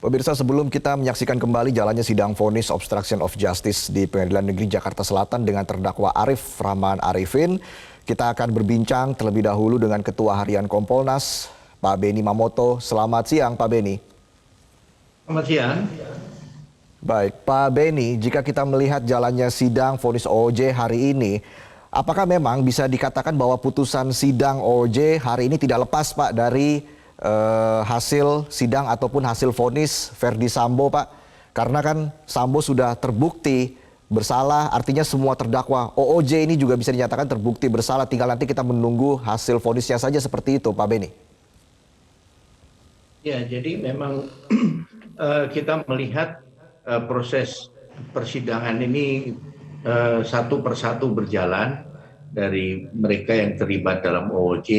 Pemirsa, sebelum kita menyaksikan kembali jalannya sidang vonis obstruction of justice di Pengadilan Negeri Jakarta Selatan dengan terdakwa Arif Rahman Arifin, kita akan berbincang terlebih dahulu dengan Ketua Harian Kompolnas, Pak Beni Mamoto. Selamat siang, Pak Beni. Selamat siang. Baik, Pak Beni, jika kita melihat jalannya sidang vonis OOJ hari ini, apakah memang bisa dikatakan bahwa putusan sidang OOJ hari ini tidak lepas, Pak, dari hasil sidang ataupun hasil vonis Verdi Sambo, Pak? Karena kan Sambo sudah terbukti bersalah, artinya semua terdakwa OOJ ini juga bisa dinyatakan terbukti bersalah. Tinggal nanti kita menunggu hasil vonisnya saja, seperti itu, Pak Beni. Ya, jadi memang kita melihat proses persidangan ini satu persatu berjalan dari mereka yang terlibat dalam OOJ.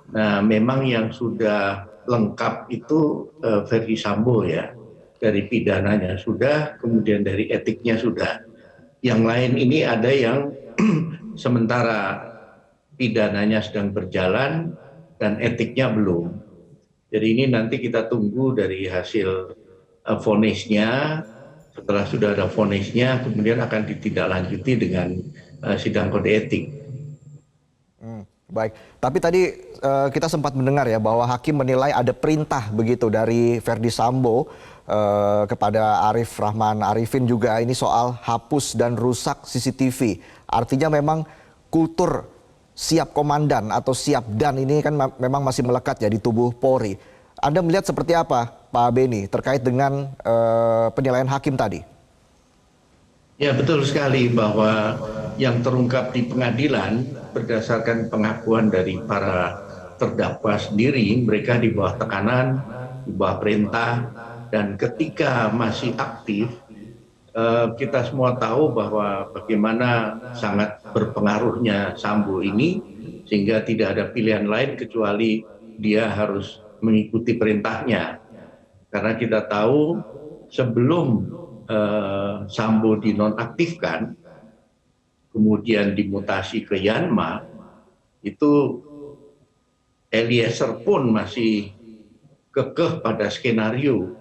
Nah, memang yang sudah lengkap itu Verdi Sambo ya, dari pidananya sudah, kemudian dari etiknya sudah. Yang lain ini ada yang sementara pidananya sedang berjalan dan etiknya belum. Jadi ini nanti kita tunggu dari hasil vonisnya. Setelah sudah ada vonisnya, kemudian akan ditindaklanjuti dengan sidang kode etik. Baik, tapi tadi kita sempat mendengar ya bahwa hakim menilai ada perintah begitu dari Verdi Sambo kepada Arif Rahman Arifin juga ini soal hapus dan rusak CCTV. Artinya memang kultur siap komandan atau siap dan ini kan memang masih melekat ya di tubuh Polri. Anda melihat seperti apa, Pak Beni, terkait dengan penilaian hakim tadi? Ya, betul sekali bahwa yang terungkap di pengadilan berdasarkan pengakuan dari para terdakwa sendiri, mereka di bawah tekanan, di bawah perintah, dan ketika masih aktif, kita semua tahu bahwa bagaimana sangat berpengaruhnya Sambo ini, sehingga tidak ada pilihan lain kecuali dia harus mengikuti perintahnya. Karena kita tahu sebelum Sambo dinonaktifkan, kemudian dimutasi ke Yanma, itu Eliezer pun masih kekeh pada skenario.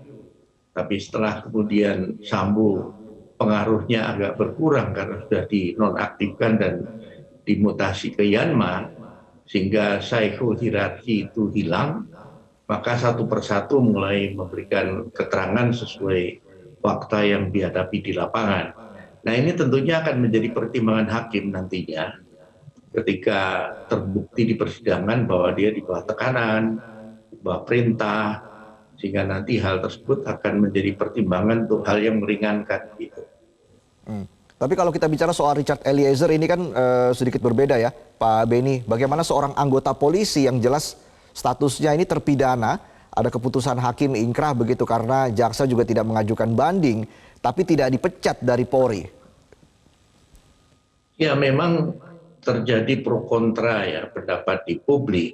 Tapi setelah kemudian Sambo pengaruhnya agak berkurang karena sudah dinonaktifkan dan dimutasi ke Yanma, sehingga hierarki itu hilang, maka satu persatu mulai memberikan keterangan sesuai fakta yang dihadapi di lapangan. Nah, ini tentunya akan menjadi pertimbangan hakim nantinya ketika terbukti di persidangan bahwa dia di bawah tekanan, di bawah perintah, sehingga nanti hal tersebut akan menjadi pertimbangan untuk hal yang meringankan gitu. Tapi kalau kita bicara soal Richard Eliezer ini kan sedikit berbeda ya, Pak Beni. Bagaimana seorang anggota polisi yang jelas statusnya ini terpidana, ada keputusan hakim ingkrah begitu karena jaksa juga tidak mengajukan banding, tapi tidak dipecat dari Polri. Ya, memang terjadi pro kontra ya pendapat di publik.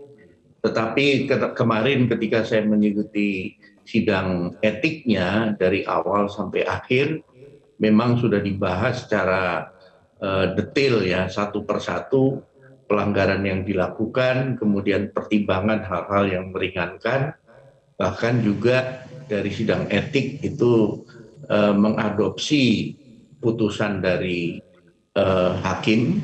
Tetapi kemarin ketika saya mengikuti sidang etiknya dari awal sampai akhir, memang sudah dibahas secara detail ya, satu persatu pelanggaran yang dilakukan, kemudian pertimbangan hal-hal yang meringankan, bahkan juga dari sidang etik itu mengadopsi putusan dari hakim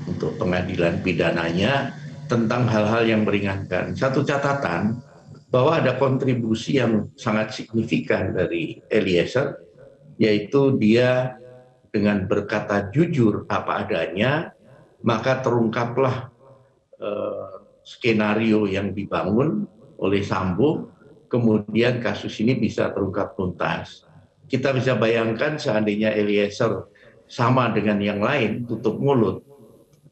untuk pengadilan pidananya tentang hal-hal yang meringankan. Satu catatan bahwa ada kontribusi yang sangat signifikan dari Eliezer, yaitu dia dengan berkata jujur apa adanya, maka terungkaplah skenario yang dibangun oleh Sambo, kemudian kasus ini bisa terungkap tuntas. Kita bisa bayangkan seandainya Eliezer sama dengan yang lain, tutup mulut,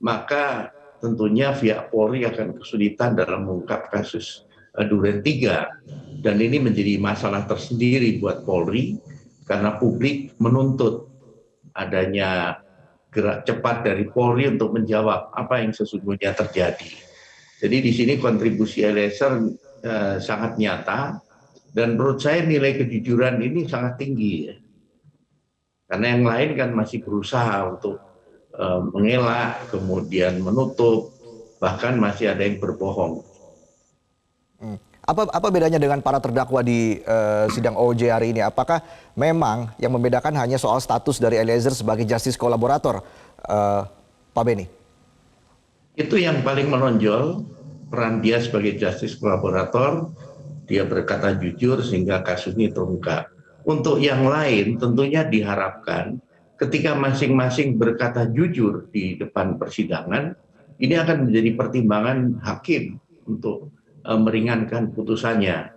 maka tentunya pihak Polri akan kesulitan dalam mengungkap kasus Duren 3. Dan ini menjadi masalah tersendiri buat Polri, karena publik menuntut adanya gerak cepat dari Polri untuk menjawab apa yang sesungguhnya terjadi. Jadi di sini kontribusi Eliezer sangat nyata, dan menurut saya nilai kejujuran ini sangat tinggi ya. Karena yang lain kan masih berusaha untuk mengelak, kemudian menutup, bahkan masih ada yang berbohong. Apa bedanya dengan para terdakwa di sidang OJ hari ini? Apakah memang yang membedakan hanya soal status dari Eliezer sebagai justice kolaborator, Pak Beni? Itu yang paling menonjol, peran dia sebagai justice kolaborator, dia berkata jujur sehingga kasus ini terungkap. Untuk yang lain tentunya diharapkan ketika masing-masing berkata jujur di depan persidangan, ini akan menjadi pertimbangan hakim untuk meringankan putusannya.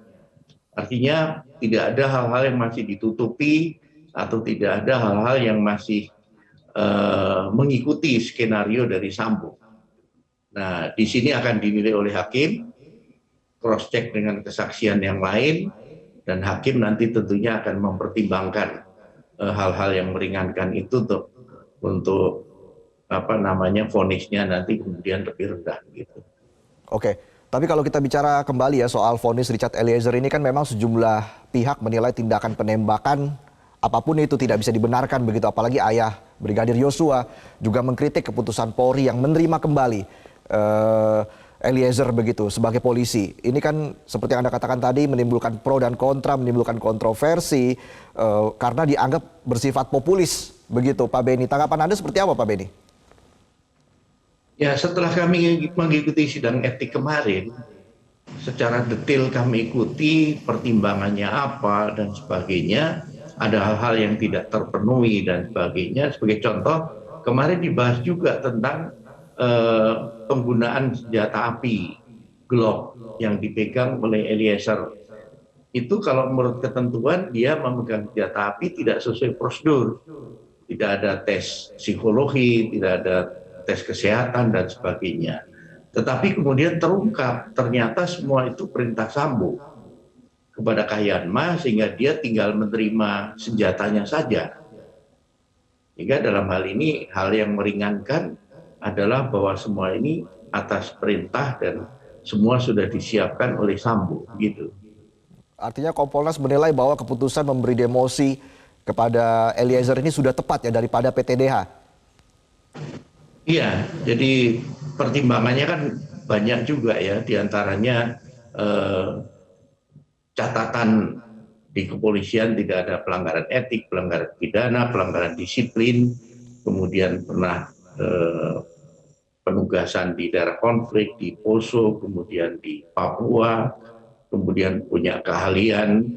Artinya tidak ada hal-hal yang masih ditutupi atau tidak ada hal-hal yang masih mengikuti skenario dari Sambo. Nah, di sini akan dinilai oleh hakim, cross check dengan kesaksian yang lain, dan hakim nanti tentunya akan mempertimbangkan hal-hal yang meringankan itu untuk vonisnya nanti kemudian lebih rendah gitu. Oke, tapi kalau kita bicara kembali ya soal vonis Richard Eliezer ini kan memang sejumlah pihak menilai tindakan penembakan apapun itu tidak bisa dibenarkan begitu, apalagi ayah Brigadir Yosua juga mengkritik keputusan Polri yang menerima kembali Eliezer begitu sebagai polisi. Ini kan seperti yang Anda katakan tadi menimbulkan pro dan kontra, menimbulkan kontroversi karena dianggap bersifat populis begitu, Pak Beni. Tanggapan Anda seperti apa, Pak Beni? Ya, setelah kami mengikuti sidang etik kemarin, secara detail kami ikuti pertimbangannya apa dan sebagainya. Ada hal-hal yang tidak terpenuhi dan sebagainya. Sebagai contoh, kemarin dibahas juga tentang penggunaan senjata api Glock yang dipegang oleh Eliezer. Itu kalau menurut ketentuan dia memegang senjata api tidak sesuai prosedur. Tidak ada tes psikologi, tidak ada tes kesehatan dan sebagainya. Tetapi kemudian terungkap ternyata semua itu perintah Sambo kepada Kahyanma sehingga dia tinggal menerima senjatanya saja. Sehingga dalam hal ini hal yang meringankan adalah bahwa semua ini atas perintah dan semua sudah disiapkan oleh Sambo gitu. Artinya Kompolnas menilai bahwa keputusan memberi demosi kepada Eliezer ini sudah tepat ya daripada PTDH. Iya, jadi pertimbangannya kan banyak juga ya, diantaranya catatan di kepolisian tidak ada pelanggaran etik, pelanggaran pidana, pelanggaran disiplin, kemudian pernah penugasan di daerah konflik, di Poso, kemudian di Papua, kemudian punya keahlian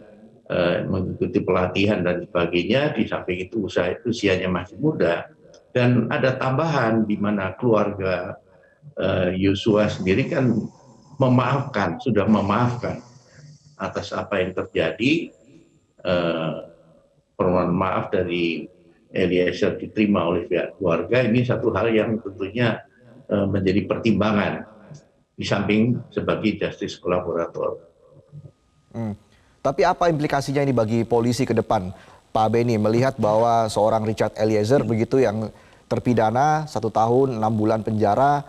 mengikuti pelatihan dan sebagainya. Di samping itu usianya masih muda, dan ada tambahan di mana keluarga Yosua sendiri kan sudah memaafkan atas apa yang terjadi. Permohonan maaf dari Eliezer diterima oleh pihak keluarga, ini satu hal yang tentunya menjadi pertimbangan di samping sebagai justice kolaborator. Tapi apa implikasinya ini bagi polisi ke depan, Pak Beni, melihat bahwa seorang Richard Eliezer begitu yang terpidana 1 tahun 6 bulan penjara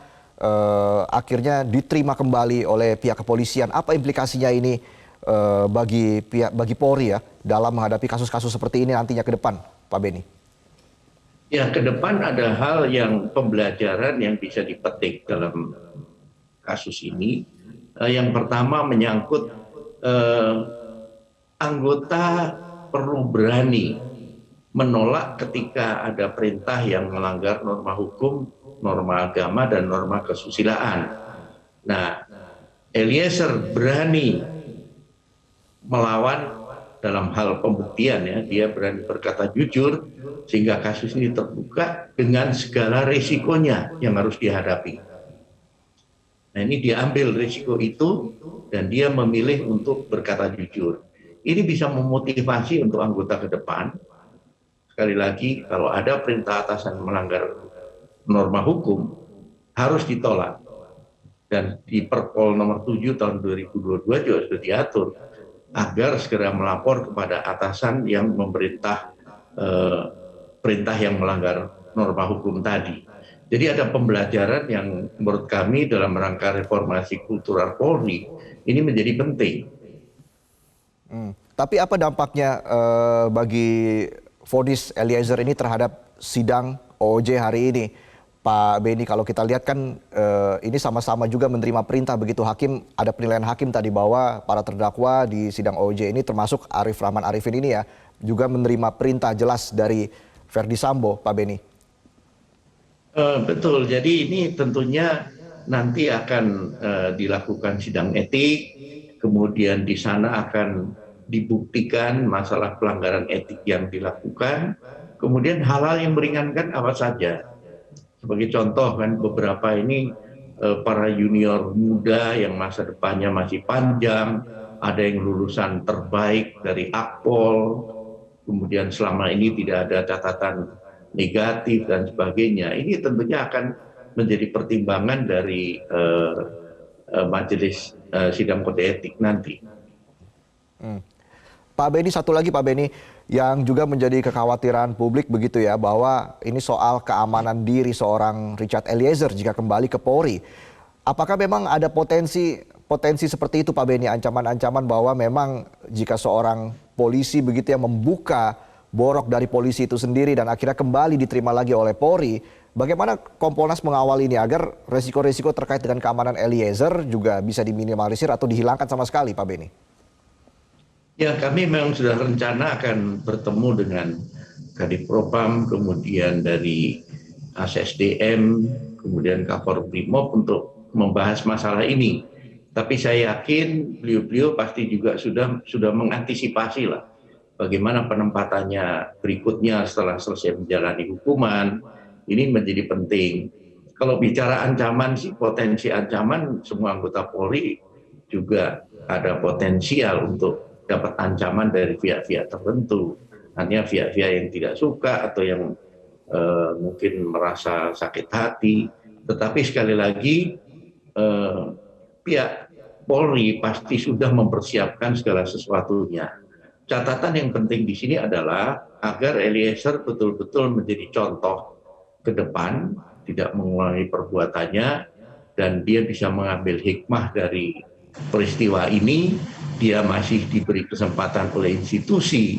akhirnya diterima kembali oleh pihak kepolisian. Apa implikasinya ini bagi Polri ya dalam menghadapi kasus-kasus seperti ini nantinya ke depan, Pak Beni? Ya, ke depan ada hal yang pembelajaran yang bisa dipetik dalam kasus ini. Yang pertama menyangkut anggota perlu berani menolak ketika ada perintah yang melanggar norma hukum, norma agama, dan norma kesusilaan. Nah, Eliezer berani melawan dalam hal pembuktian ya, dia berani berkata jujur sehingga kasus ini terbuka dengan segala risikonya yang harus dihadapi. Nah, ini dia ambil risiko itu dan dia memilih untuk berkata jujur. Ini bisa memotivasi untuk anggota ke depan. Sekali lagi, kalau ada perintah atasan melanggar norma hukum harus ditolak. Dan di Perpol nomor 7 tahun 2022 juga sudah diatur agar segera melapor kepada atasan yang memerintah perintah yang melanggar norma hukum tadi. Jadi ada pembelajaran yang menurut kami dalam rangka reformasi kultural Polri ini menjadi penting. Tapi apa dampaknya bagi vonis Eliezer ini terhadap sidang OJ hari ini, Pak Beni, kalau kita lihat kan ini sama-sama juga menerima perintah begitu hakim, ada penilaian hakim tadi bahwa para terdakwa di sidang OJ ini termasuk Arif Rahman Arifin ini ya, juga menerima perintah jelas dari Verdi Sambo, Pak Beni. Betul, jadi ini tentunya nanti akan dilakukan sidang etik, kemudian di sana akan dibuktikan masalah pelanggaran etik yang dilakukan, kemudian hal-hal yang meringankan apa saja. Sebagai contoh kan beberapa ini para junior muda yang masa depannya masih panjang, ada yang lulusan terbaik dari Akpol, kemudian selama ini tidak ada catatan negatif dan sebagainya. Ini tentunya akan menjadi pertimbangan dari majelis sidang kode etik nanti. Pak Beni, satu lagi Pak Beni, yang juga menjadi kekhawatiran publik begitu ya, bahwa ini soal keamanan diri seorang Richard Eliezer jika kembali ke Polri. Apakah memang ada potensi seperti itu Pak Beni, ancaman-ancaman bahwa memang jika seorang polisi begitu yang membuka borok dari polisi itu sendiri dan akhirnya kembali diterima lagi oleh Polri, bagaimana Kompolnas mengawal ini agar resiko-resiko terkait dengan keamanan Eliezer juga bisa diminimalisir atau dihilangkan sama sekali Pak Beni? Ya, kami memang sudah rencana akan bertemu dengan Kadif Propam, kemudian dari ASSDM, kemudian Kapolri Brimob untuk membahas masalah ini. Tapi saya yakin beliau-beliau pasti juga sudah mengantisipasi lah bagaimana penempatannya berikutnya setelah selesai menjalani hukuman. Ini menjadi penting. Kalau bicara ancaman sih, potensi ancaman semua anggota Polri juga ada potensial untuk dapat ancaman dari pihak-pihak tertentu. Hanya pihak-pihak yang tidak suka atau yang mungkin merasa sakit hati. Tetapi sekali lagi pihak Polri pasti sudah mempersiapkan segala sesuatunya. Catatan yang penting di sini adalah agar Eliezer betul-betul menjadi contoh ke depan, tidak mengulangi perbuatannya, dan dia bisa mengambil hikmah dari peristiwa ini. Dia masih diberi kesempatan oleh institusi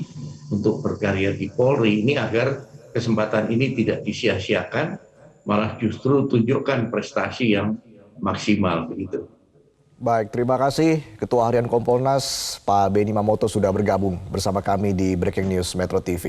untuk berkarya di Polri ini agar kesempatan ini tidak disia-siakan, malah justru tunjukkan prestasi yang maksimal begitu. Baik, terima kasih Ketua Harian Kompolnas Pak Beni Mamoto sudah bergabung bersama kami di Breaking News Metro TV.